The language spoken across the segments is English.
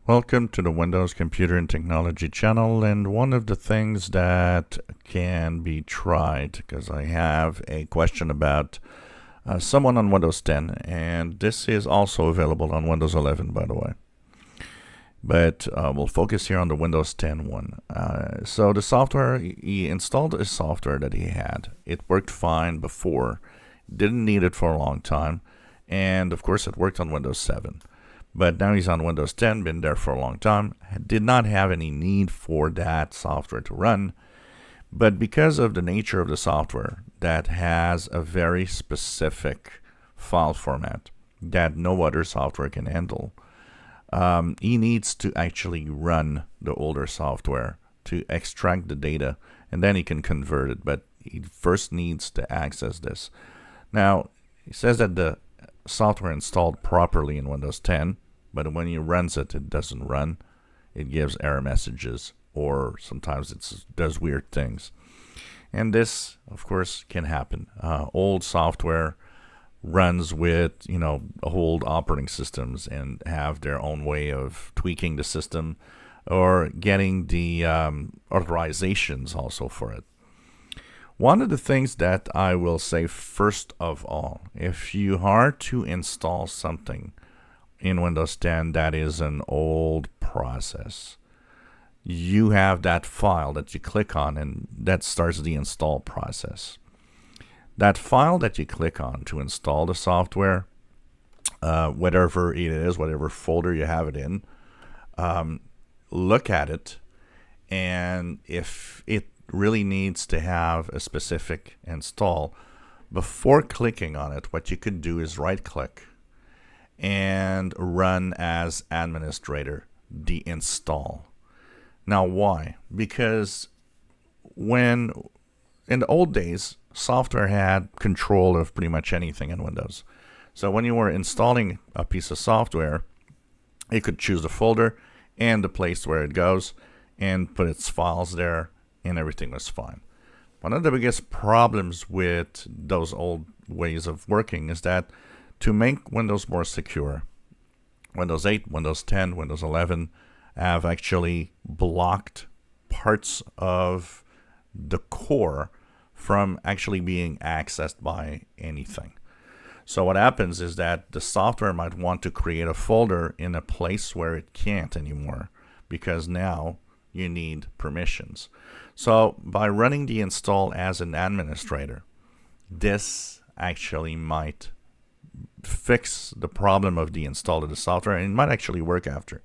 Welcome to the Windows Computer and Technology channel, and one of the things that can be tried, because I have a question about someone on Windows 10, and this is also available on Windows 11, by the way. But we'll focus here on the Windows 10 one. So the software, he installed a software that he had. It worked fine before, didn't need it for a long time, and of course it worked on Windows 7. But now he's on Windows 10, been there for a long time, did not have any need for that software to run. But because of the nature of the software that has a very specific file format that no other software can handle, he needs to actually run the older software to extract the data, and then he can convert it. But he first needs to access this. Now, he says that the software installed properly in Windows 10, but when he runs it, it doesn't run. It gives error messages, or sometimes it does weird things. And this, of course, can happen. Old software runs with, old operating systems and have their own way of tweaking the system or getting the authorizations also for it. One of the things that I will say first of all, if you are to install something in Windows 10 that is an old process, you have that file that you click on, and that starts the install process. That file that you click on to install the software, whatever it is, whatever folder you have it in, look at it, and if it really needs to have a specific install, before clicking on it, what you could do is right click and run as administrator the install. Now why? Because when in the old days, software had control of pretty much anything in Windows. So when you were installing a piece of software, it could choose the folder and the place where it goes and put its files there, and everything was fine. One of the biggest problems with those old ways of working is that to make Windows more secure, Windows 8, Windows 10, Windows 11 have actually blocked parts of the core from actually being accessed by anything. So what happens is that the software might want to create a folder in a place where it can't anymore, because now you need permissions. So by running the install as an administrator, this actually might fix the problem of the install of the software, and it might actually work after.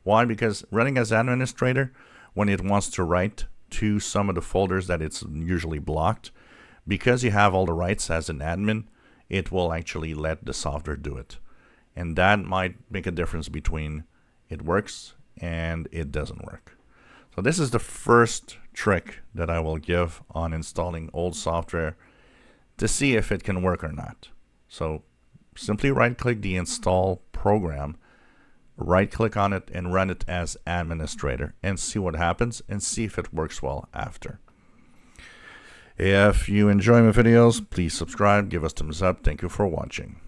Why? Because running as administrator, when it wants to write to some of the folders that it's usually blocked, because you have all the rights as an admin, it will actually let the software do it. And that might make a difference between it works and it doesn't work. So this is the first trick that I will give on installing old software to see if it can work or not. So simply right-click the install program, right-click on it, and run it as administrator, and see what happens, and see if it works well after. If you enjoy my videos, please subscribe, give us thumbs up. Thank you for watching.